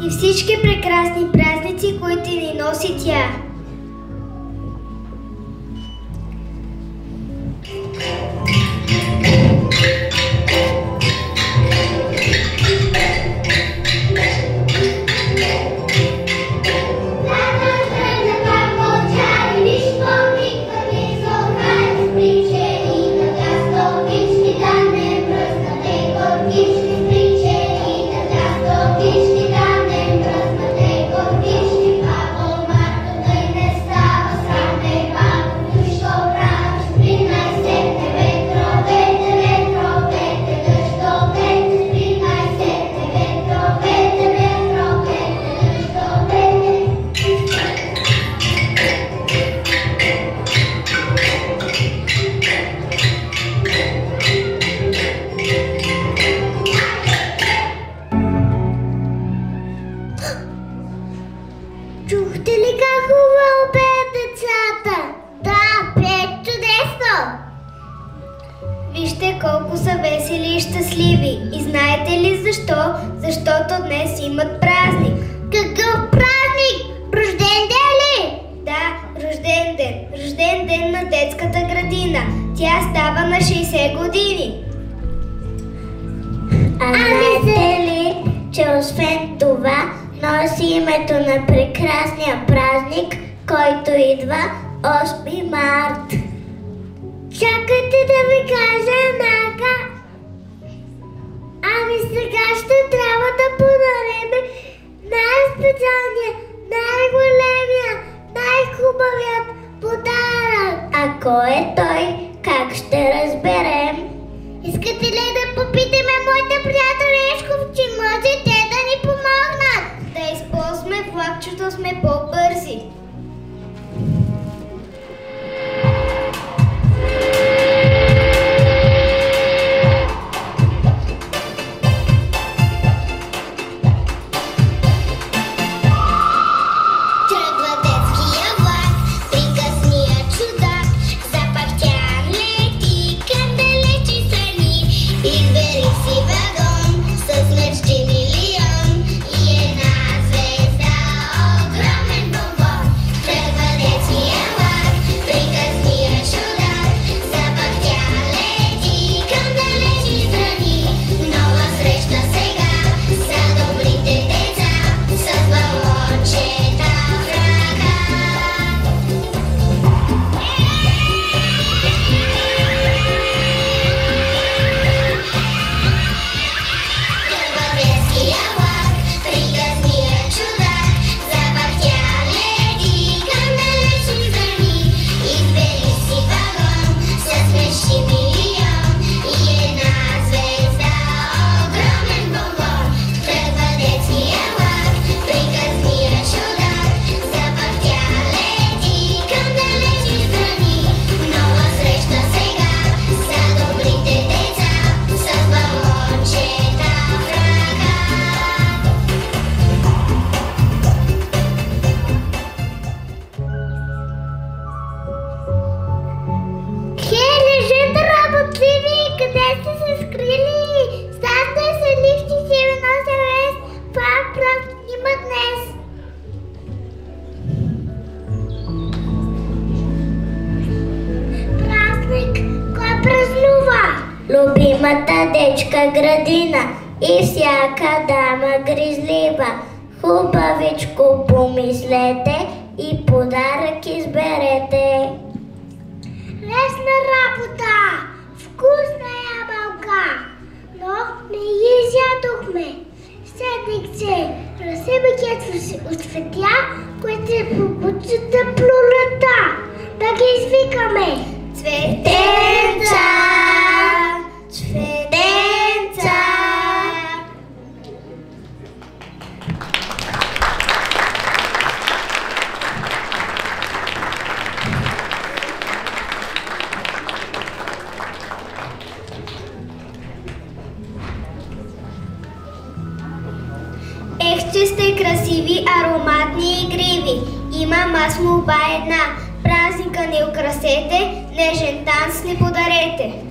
и всички прекрасни празници, които ни носи тя. Чухте ли как хубаво пеят децата? Да, пеят чудесно! Вижте колко са весели и щастливи. И знаете ли защо? Защото днес имат празник. Какъв празник? Рожден ден ли? Да, рожден ден. Рожден ден на детската градина. Тя става на 60 години. А знаете ли, че освен това носи името на прекрасния празник, който идва 8 март. Чакайте да ви кажа еднака. Ами сега ще трябва да подарим най-специалния, най-големия, най-хубавият подарък. А кой е той? Как ще разберем? Искате ли да попитаме моите приятели Ешковци? Може те да ни помогнат? Да използваме влакчето, сме по-бързи. Любимата детска градина и всяка дама гризлива. Хубавичко помислете и подарък изберете. Лесна работа, вкусна ябълка, но не изядохме. Седниче, разсебекет от цветя, които се побучат за пролета. Да ги извикаме. Цветенца! Цветенца! Ех, че сте красиви, ароматни и игриви. Имам аз молба една. Празника ни украсете, нежен танц ни подарете.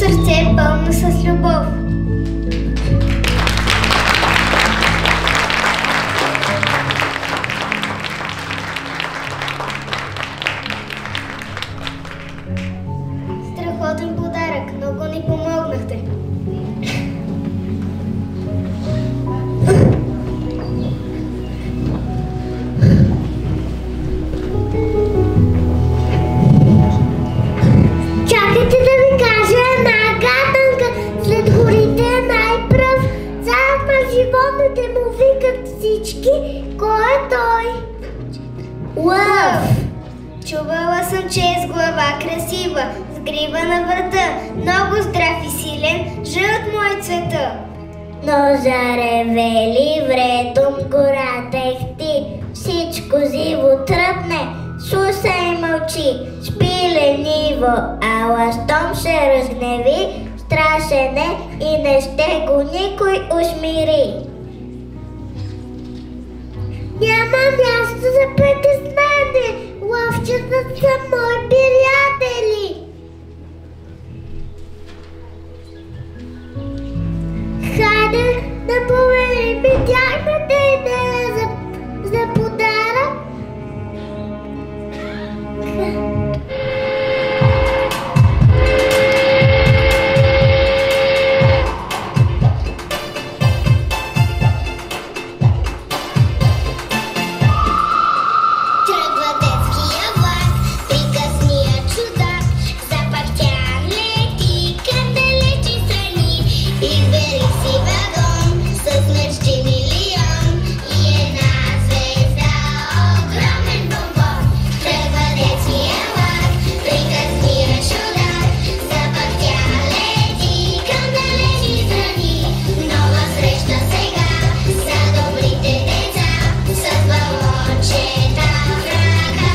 сърце пълно с любов. Страхотен подарък, много ни помогнахте. Чакайте да ви кажа една гаданка. След горите е най-пръв. Заедно на животните му викат всички. Кой е той? Лъв! Чувала съм, че е с глава красива, с грива на врата, много здрав и силен, жълт му е цвета. Но заревели вредом гората ехти, всичко живо тръпне, слушай и мълчи, спи лениво, ала щом се разгневи, страшен е и не ще го никой усмири. Няма място за притеснение, лъвчетата са мои приятели. Хайде да проверим и тяхната идея за подарък. Тръгва детския влак, приказния чудак, запахтян лети към далечи страни. Избери си вагон с мечти милион и една звезда, огромен бомбон. Тръгва детския влак, приказния чудак, запахтян лети към далечи страни. Нова среща сега за добрите деца с балончета в ръка.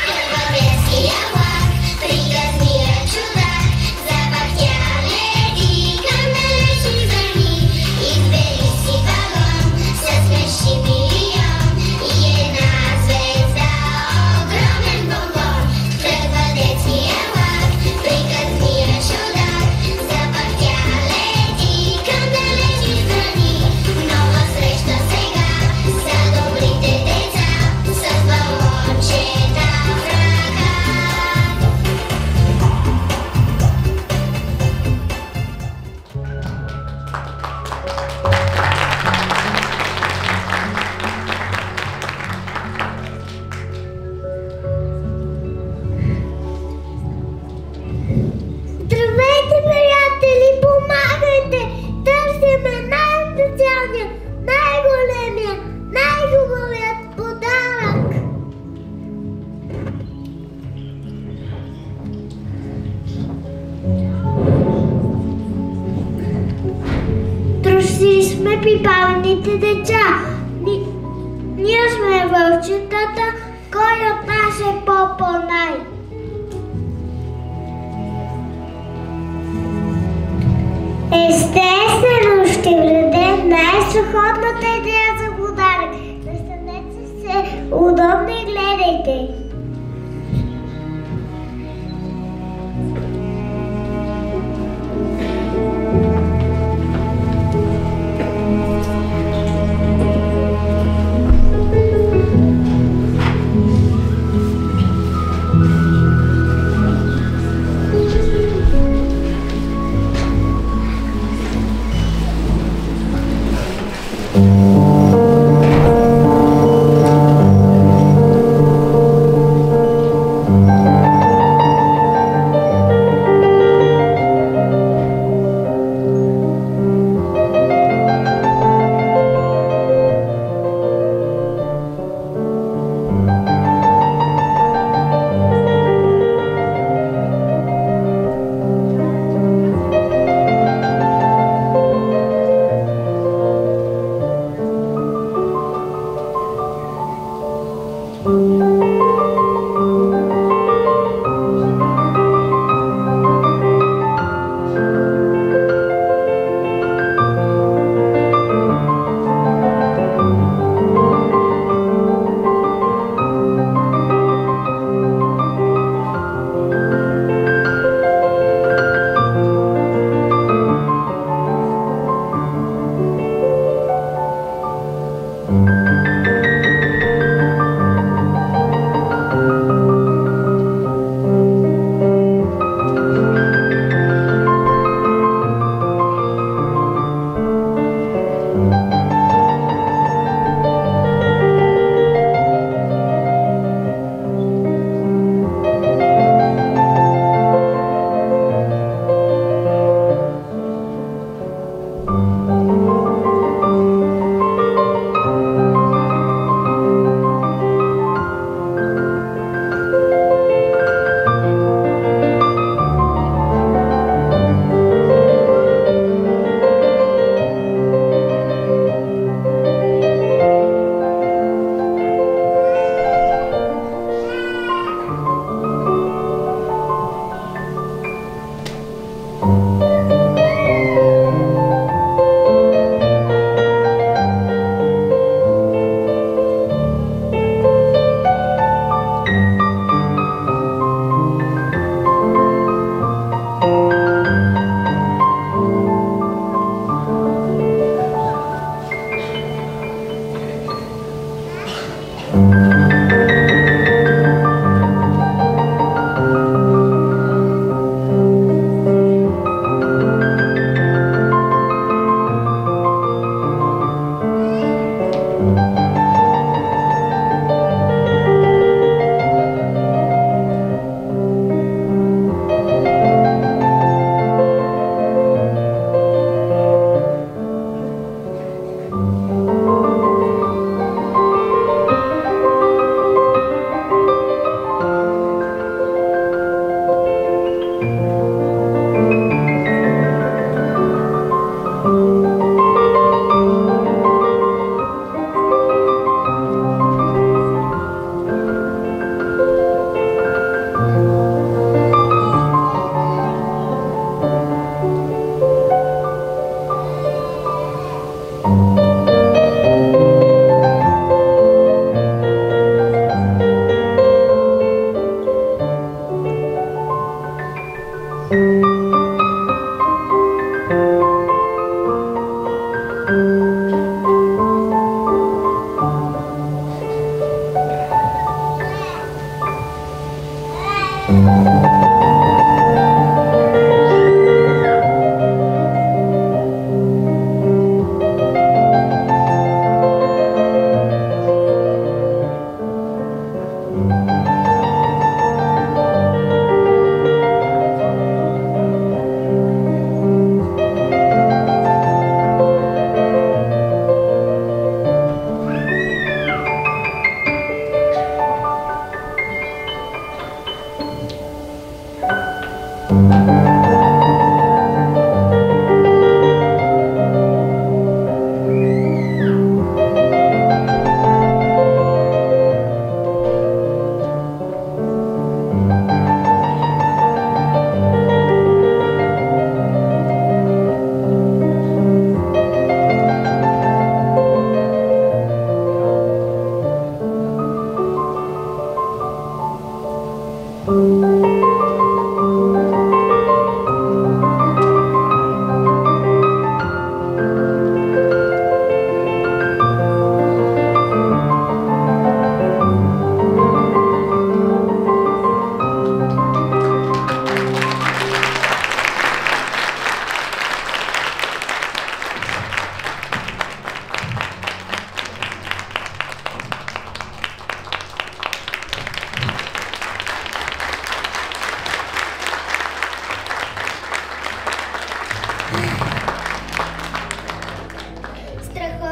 Тръгва детския влак, приказния чудак, запахтян лети към далечни страни. Избери си вагон с мечти милион и една звезда, огромен бомбон. Тръгва детския влак, приказния чудак, запахтян лети към далечни страни. Нова среща сега за добрите деца с балончета в ръка. Здравейте, приятели, помагайте! Търсиме най-специалния, най-големия, най-хубавият подарък! Трошили сме пипалните деца. Ние сме вълчетата, кой от нас е по-най? Естествено ще вредем най-страхотната идея за подарък. Настанете се удобно и гледайте.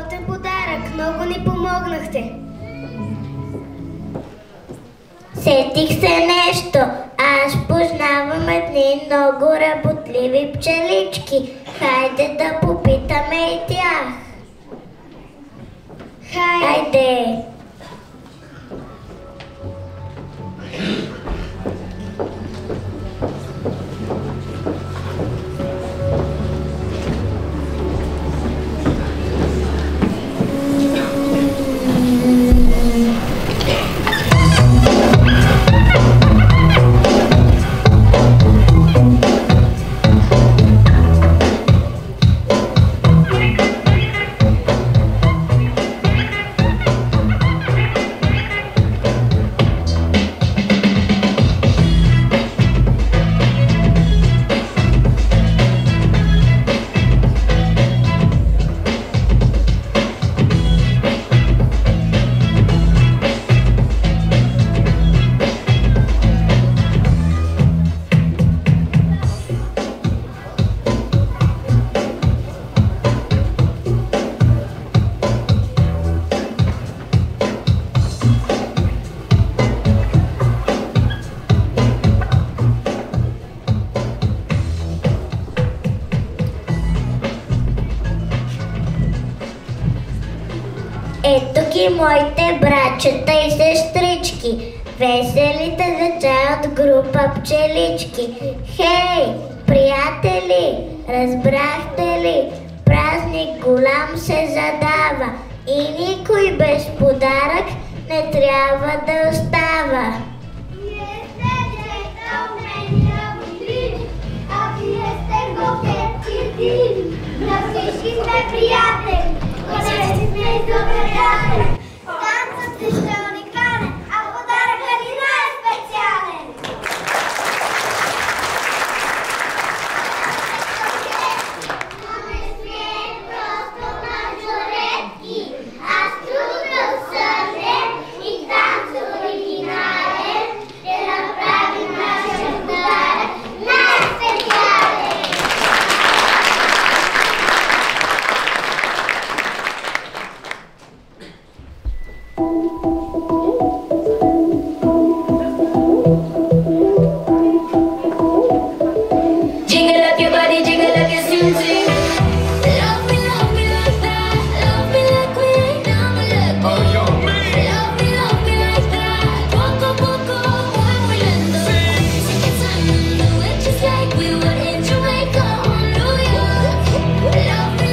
страхотен подарък. Много ни помогнахте. Сетих се нещо. Аз познавам едни много работливи пчелички. Хайде да попитаме и тях. Хайде! Ето ги моите братчета и сестрички, веселите деца от група пчелички. Хей, приятели, разбрахте ли? Празник голям се задава и никой без подарък не трябва да остава. Вие сте умени работливи, а вие сте готовки диви. На всички сме приятели, колети сме изобретатели. Танцът ви ще е уникален, а подаръкът ни най-специален. Ами сме просто мажоретки, аз трудно съден и танц оригинален, ще направим нашия подарък най-специален. Jiggle up your body, jiggle up your sing-sing. Love me like that. Love me like we ain't never let go. Love me like that. Poco, poco, moviendo. Take your time and do it just like we would in Jamaica or New York. Love me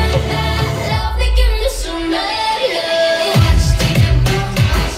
like that. Love me, give me some love. Watch the tempo, watch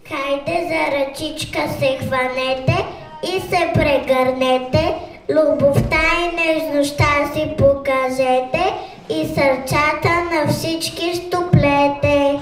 Хайде за ръчичка се хванете и се прегърнете, любовта и нежността си покажете и сърцата на всички стоплете.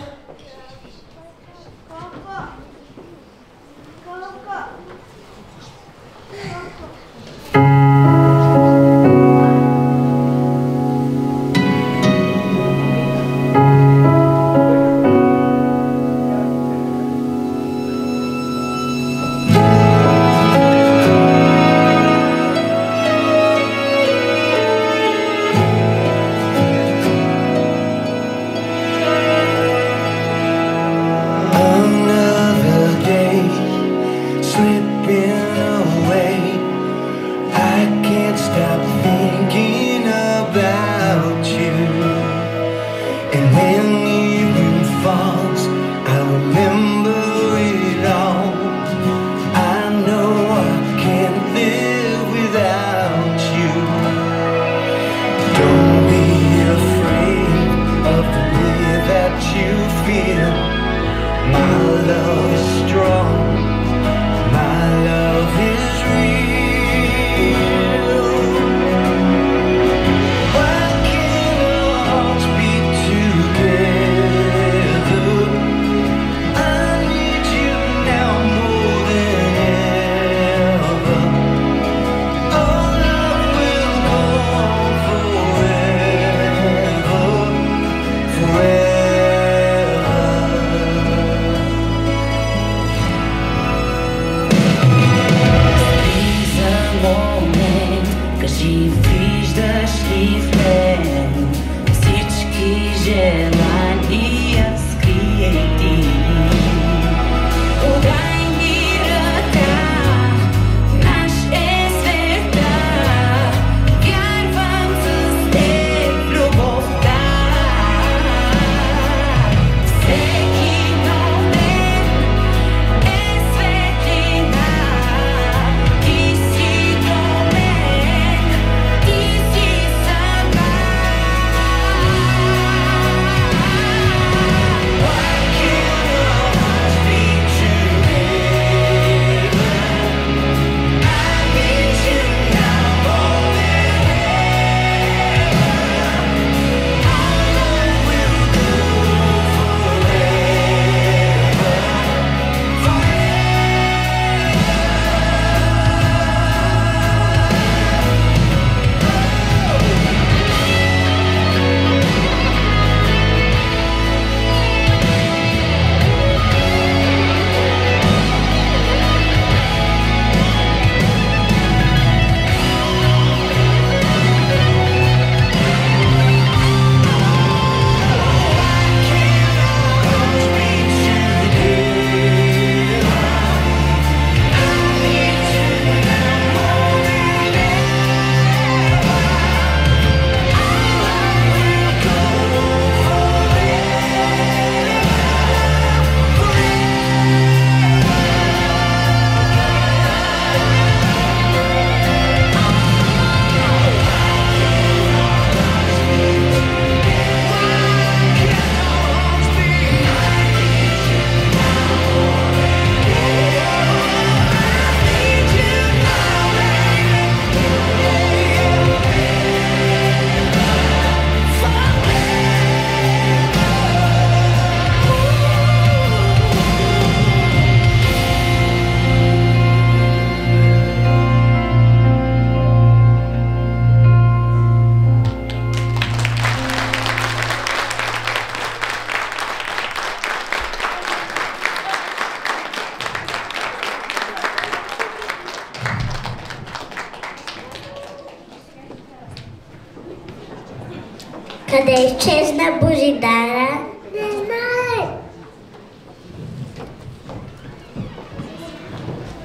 Къде изчезна Божидара? Не знае.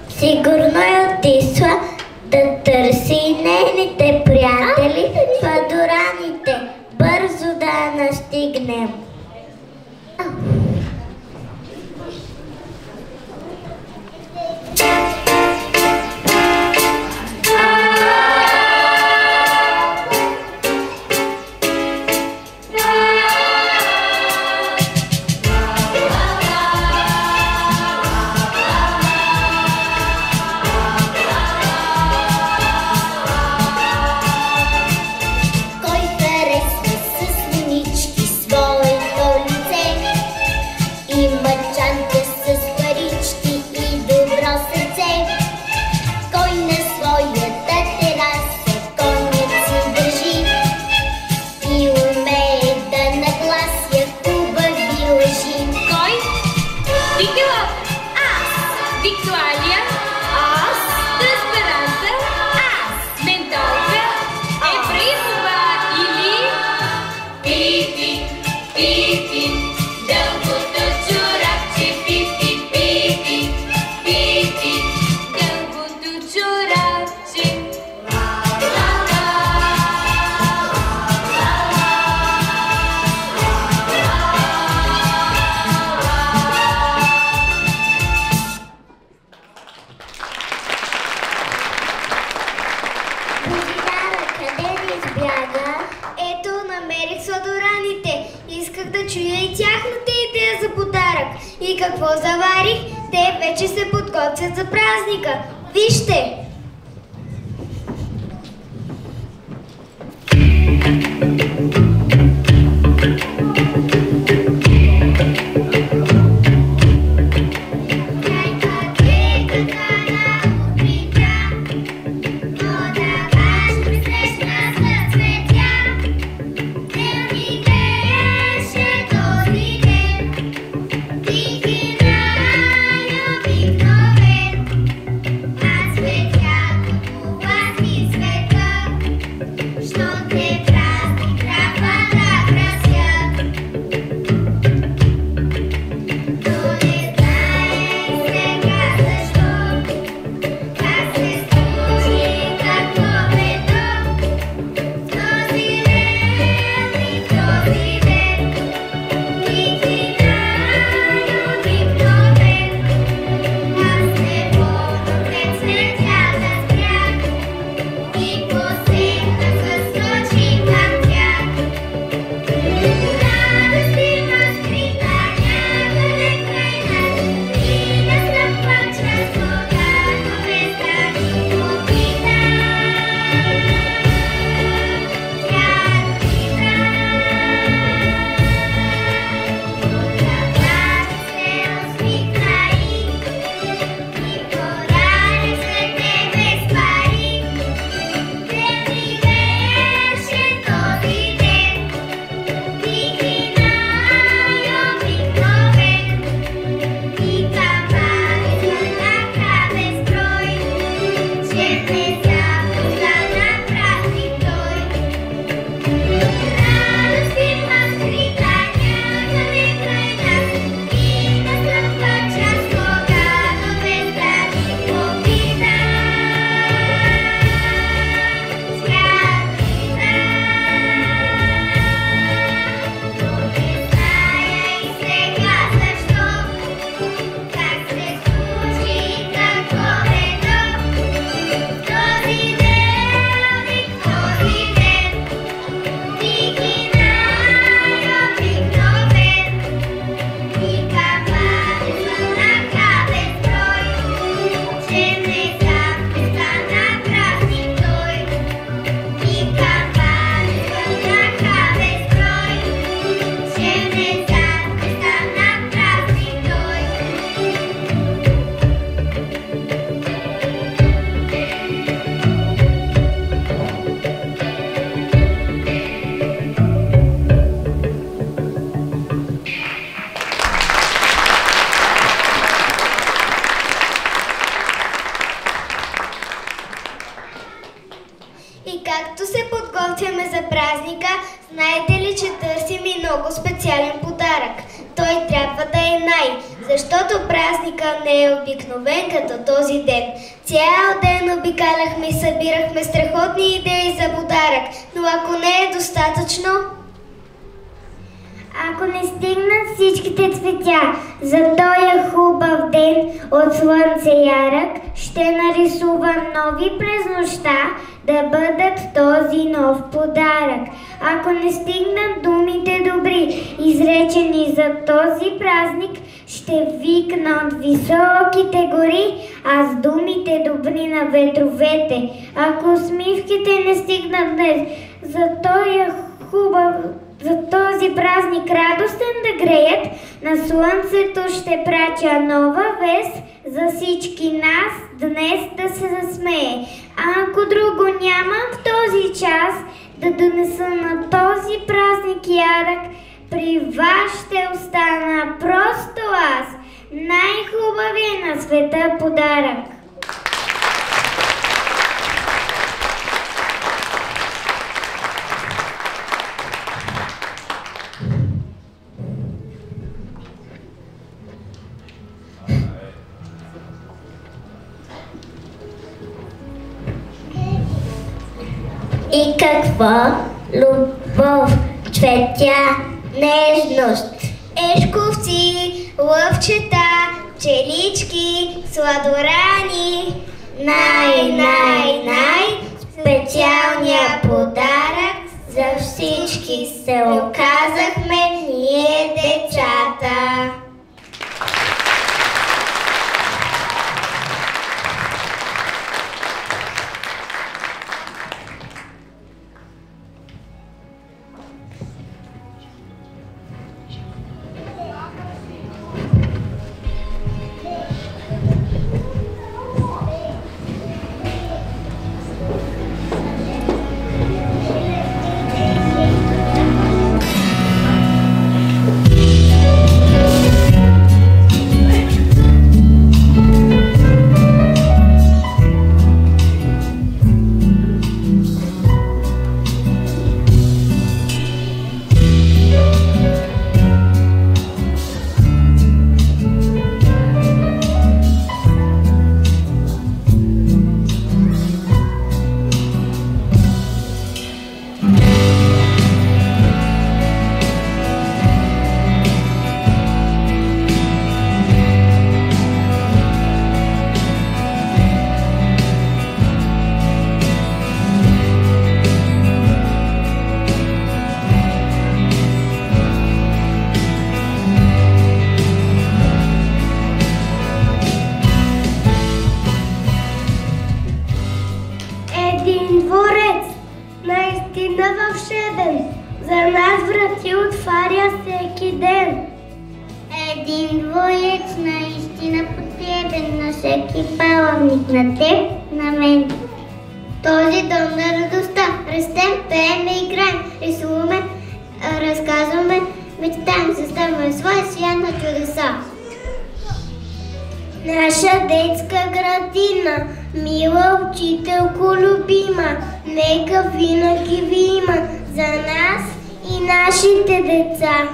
Сигурно е отишла да търси нейните приятели в Адораните. Бързо да настигнем. какво заварих? Те вече се подготвят за празника. Вижте! И както се подготвяме за празника, знаете ли, че търсим и много специален подарък. Той трябва да е защото празника не е обикновен като този ден. Цял ден обикаляхме и събирахме страхотни идеи за подарък, но ако не е достатъчно... Ако не стигнат всичките цветя за този хубав ден от слънце ярък, ще нарисувам нови през нощта да бъдат този нов подарък. Ако не стигнат думите добри, изречени за този празник, ще викна от високите гори, а с думите добри на ветровете. Ако усмивките не стигнат днес за този празник радостен да греят, на слънцето ще прача нова вест за всички нас днес да се засмее. А ако друго нямам в този час, да донеса на този празник ярък, при вас ще остана просто аз, най-хубавия на света подарък. И какво? Любов, цветя, нежност. Ешковци, лъвчета, пчелички, сладорани. Специалния подарък за всички се оказахме ние децата. нас врати отваря всеки ден. Един двоец наистина потребен на всеки палавник, на теб, на мен. Този дом на радостта, растем, пеем и играем, рисуваме, разказваме, мечтаем, съставяме своя свят на чудеса. Наша детска градина, мила учителко любима, нека винаги ви има за нас и нашите деца.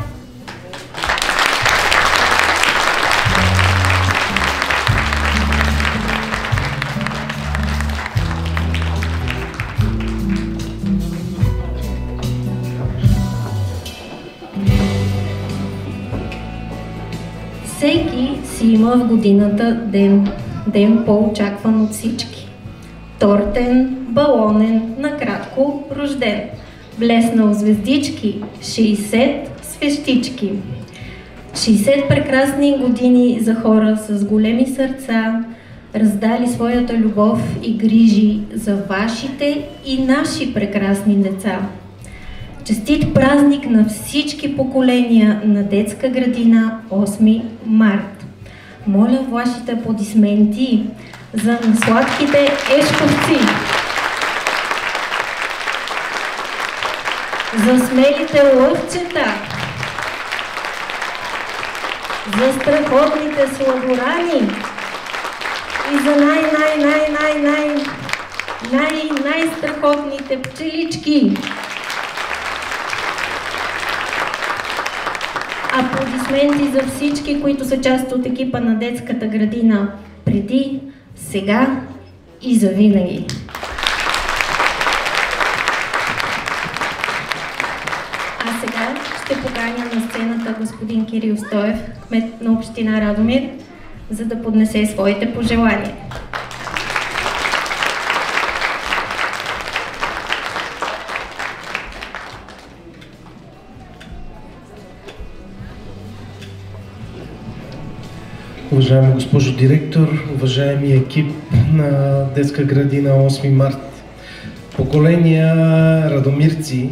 Всеки си има в годината ден по-очакван от всички. Тортен, балонен, накратко рожден. Блеснал звездички, 60 свещички. 60 прекрасни години за хора с големи сърца, раздали своята любов и грижи за вашите и наши прекрасни деца. Честит празник на всички поколения на детска градина 8 март. Моля вашите аплодисменти за сладките ешковци, за смелите лъвчета, за страхотните сладорани и за най-страхотните пчелички. Аплодисменти за всички, които са част от екипа на детската градина преди, сега и завинаги. А сега ще поканя на сцената господин Кирил Стоев, кмет на община Радомир, за да поднесе своите пожелания. Уважаема госпожо директор, уважаеми екип на детска градина 8 март. Поколения радомирци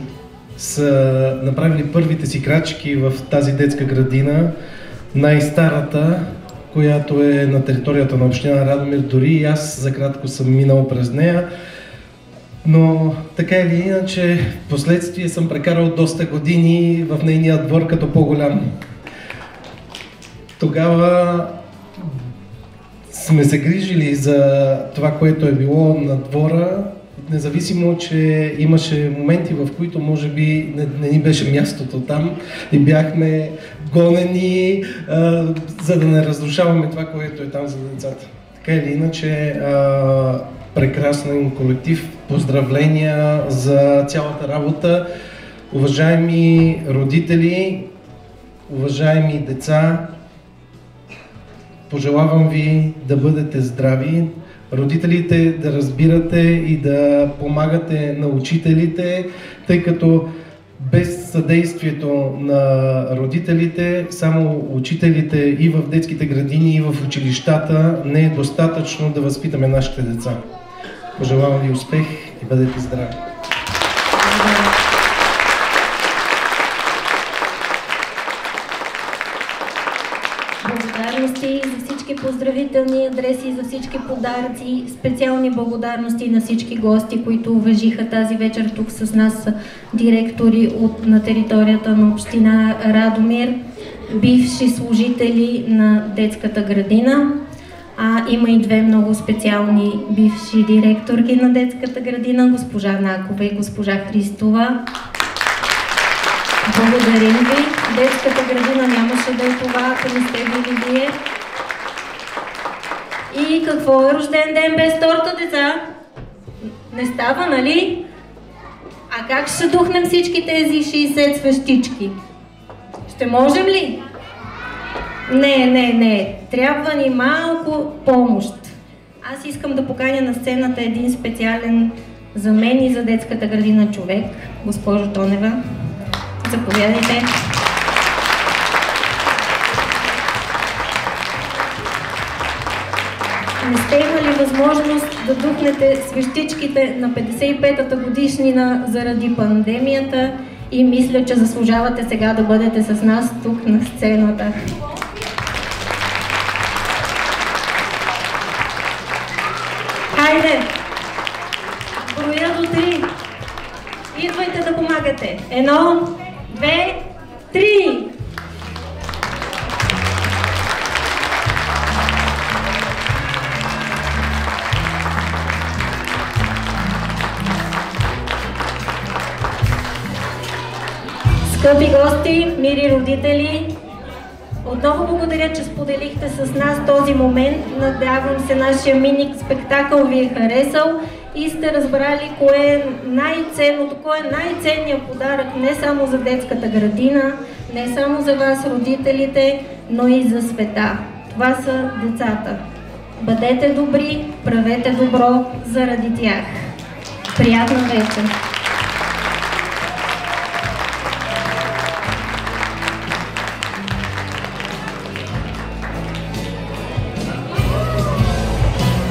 са направили първите си крачки в тази детска градина, най-старата, която е на територията на община Радомир. Дори и аз за кратко съм минал през нея, но така или иначе в последствие съм прекарал доста години в нейния двор като по-голям. Тогава сме се грижили за това, което е било на двора, независимо, че имаше моменти, в които може би не ни беше мястото там и бяхме гонени, за да не разрушаваме това, което е там за децата. Така или иначе, прекрасен колектив, поздравления за цялата работа. Уважаеми родители, уважаеми деца, пожелавам ви да бъдете здрави, родителите да разбирате и да помагате на учителите, тъй като без съдействието на родителите, само учителите и в детските градини, и в училищата не е достатъчно да възпитаме нашите деца. Пожелавам ви успех и бъдете здрави! Благодарности за всички поздравителни адреси, за всички подаръци, специални благодарности на всички гости, които уважиха тази вечер тук с нас, директори на територията на община Радомир, бивши служители на детската градина, има и две много специални бивши директорки на детската градина, госпожа Накова и госпожа Христова. Благодарим ви. Детската градина нямаше да е това, ако не сте били вие. И какво е рожден ден без торта, деца? Не става, нали? А как ще духнем всички тези 60 свещички? Ще можем ли? Не. Трябва ни малко помощ. Аз искам да поканя на сцената един специален за мен и за детската градина човек, госпожо Тонева. Заповядайте. Не сте имали възможност да духнете свещичките на 55-та годишнина заради пандемията и мисля, че заслужавате сега да бъдете с нас тук на сцената. Хайде! Броя до 3. Идвайте да помагате. 1, 2, 3. Скъпи гости, мили родители, отново благодаря, че споделихте с нас този момент. Надявам се, нашия мини спектакъл ви е харесал и сте разбрали кое е най-ценното, кой е най-ценният подарък не само за детската градина, не само за вас, родителите, но и за света. Това са децата. Бъдете добри, правете добро заради тях. Приятна вечер!